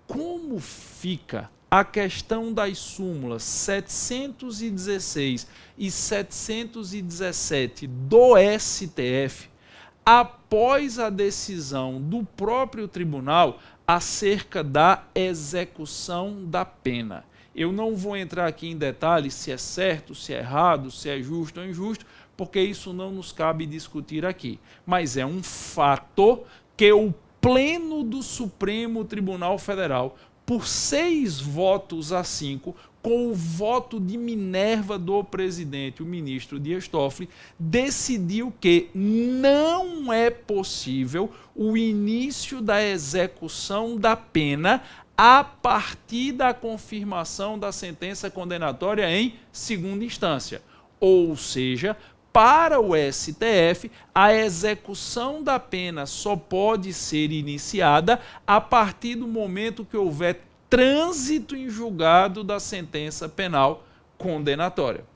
como fica a questão das súmulas 716 e 717 do STF após a decisão do próprio tribunal acerca da execução da pena. Eu não vou entrar aqui em detalhes se é certo, se é errado, se é justo ou injusto, porque isso não nos cabe discutir aqui. Mas é um fato que o Pleno do Supremo Tribunal Federal, por 6 votos a 5, com o voto de Minerva do presidente, o ministro Dias Toffoli, decidiu que não é possível o início da execução da pena a partir da confirmação da sentença condenatória em segunda instância. Ou seja, para o STF, a execução da pena só pode ser iniciada a partir do momento que houver trânsito em julgado da sentença penal condenatória.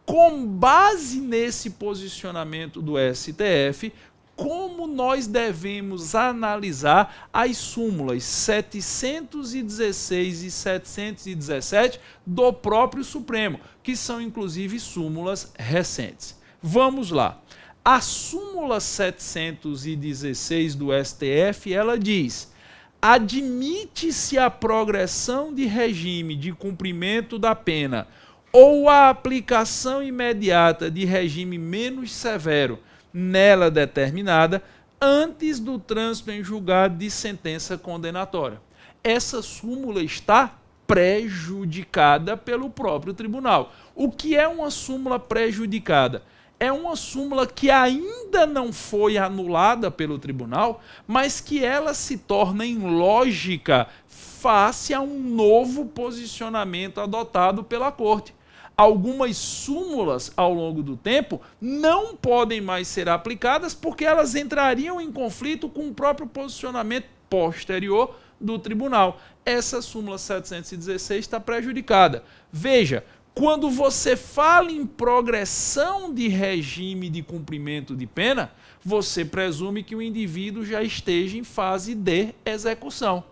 Com base nesse posicionamento do STF, como nós devemos analisar as súmulas 716 e 717 do próprio Supremo, que são inclusive súmulas recentes. Vamos lá. A súmula 716 do STF, ela diz: admite-se a progressão de regime de cumprimento da pena ou a aplicação imediata de regime menos severo nela determinada antes do trânsito em julgado de sentença condenatória. Essa súmula está prejudicada pelo próprio tribunal. O que é uma súmula prejudicada? É uma súmula que ainda não foi anulada pelo tribunal, mas que ela se torna ilógica face a um novo posicionamento adotado pela Corte. Algumas súmulas ao longo do tempo não podem mais ser aplicadas porque elas entrariam em conflito com o próprio posicionamento posterior do tribunal. Essa súmula 716 está prejudicada. Veja, quando você fala em progressão de regime de cumprimento de pena, você presume que o indivíduo já esteja em fase de execução.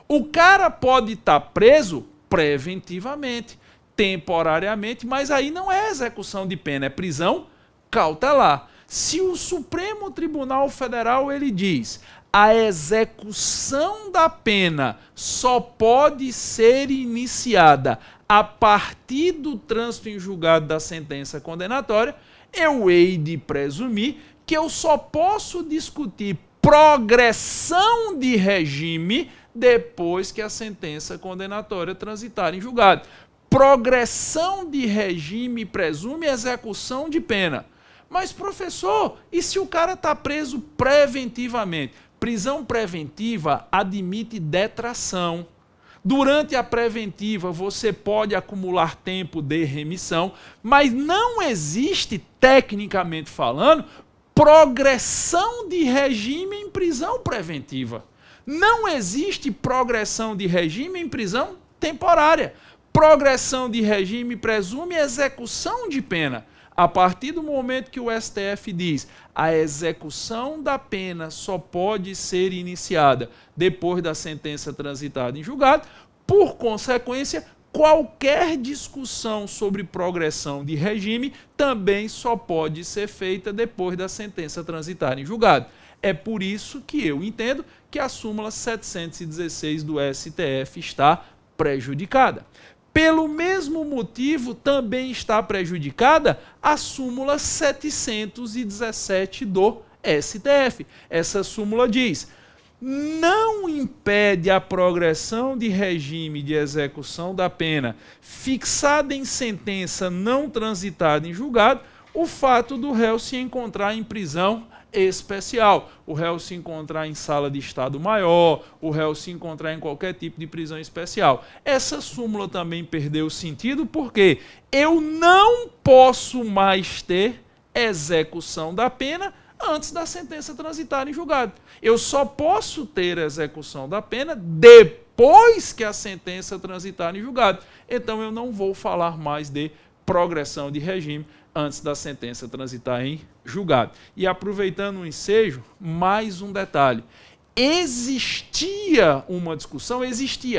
O cara pode estar preso preventivamente, temporariamente, mas aí não é execução de pena, é prisão cautelar. Se o Supremo Tribunal Federal ele diz a execução da pena só pode ser iniciada a partir do trânsito em julgado da sentença condenatória, eu hei de presumir que eu só posso discutir progressão de regime depois que a sentença condenatória transitar em julgado. Progressão de regime presume execução de pena. Mas, professor, e se o cara está preso preventivamente? Prisão preventiva admite detração. Durante a preventiva, você pode acumular tempo de remissão, mas não existe, tecnicamente falando, progressão de regime em prisão preventiva. Não existe progressão de regime em prisão temporária. Progressão de regime presume execução de pena. A partir do momento que o STF diz a execução da pena só pode ser iniciada depois da sentença transitada em julgado, por consequência, qualquer discussão sobre progressão de regime também só pode ser feita depois da sentença transitada em julgado. É por isso que eu entendo que a súmula 716 do STF está prejudicada. Pelo mesmo motivo, também está prejudicada a súmula 717 do STF. Essa súmula diz: não impede a progressão de regime de execução da pena fixada em sentença não transitada em julgado o fato do réu se encontrar em prisão especial, o réu se encontrar em sala de estado maior, o réu se encontrar em qualquer tipo de prisão especial. Essa súmula também perdeu sentido porque eu não posso mais ter execução da pena antes da sentença transitar em julgado. Eu só posso ter execução da pena depois que a sentença transitar em julgado. Então eu não vou falar mais de progressão de regime antes da sentença transitar em julgado. E aproveitando o ensejo, mais um detalhe. existia uma discussão,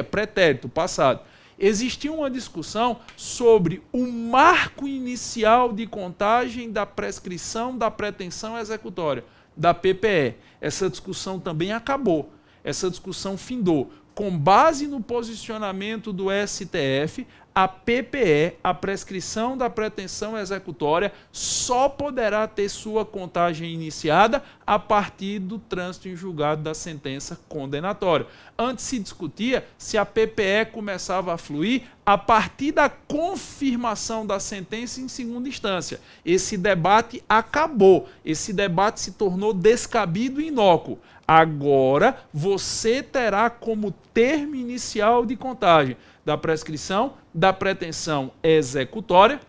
pretérito, passado, existia uma discussão sobre o marco inicial de contagem da prescrição da pretensão executória, da PPE. Essa discussão também acabou, essa discussão findou. Com base no posicionamento do STF, a PPE, a prescrição da pretensão executória, só poderá ter sua contagem iniciada a partir do trânsito em julgado da sentença condenatória. Antes se discutia se a PPE começava a fluir a partir da confirmação da sentença em segunda instância. Esse debate acabou, esse debate se tornou descabido e inócuo. Agora, você terá como termo inicial de contagem da prescrição da pretensão executória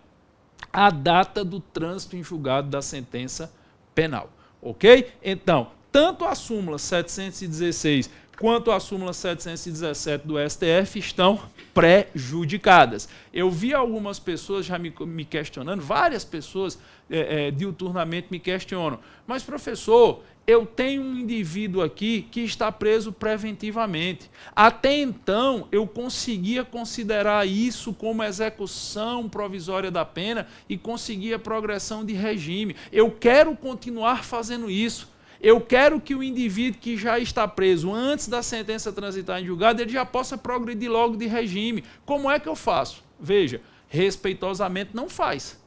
a data do trânsito em julgado da sentença penal. Ok? Então, tanto a súmula 716 quanto a súmula 717 do STF estão prejudicadas. Eu vi algumas pessoas já me questionando, várias pessoas diuturnamente me questionam. Mas, professor, eu tenho um indivíduo aqui que está preso preventivamente. Até então, eu conseguia considerar isso como execução provisória da pena e conseguia progressão de regime. Eu quero continuar fazendo isso. Eu quero que o indivíduo que já está preso antes da sentença transitar em julgado, ele já possa progredir logo de regime. Como é que eu faço? Veja, respeitosamente não faz.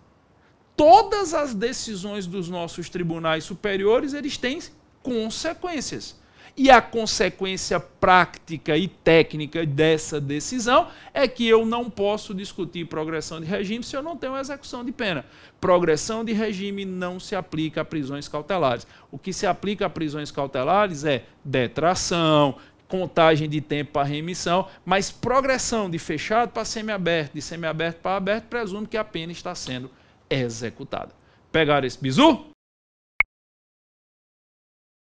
Todas as decisões dos nossos tribunais superiores, eles têm consequências. E a consequência prática e técnica dessa decisão é que eu não posso discutir progressão de regime se eu não tenho execução de pena. Progressão de regime não se aplica a prisões cautelares. O que se aplica a prisões cautelares é detração, contagem de tempo para remissão, mas progressão de fechado para semiaberto, de semiaberto para aberto, presume que a pena está sendo executada. Pegaram esse bizu?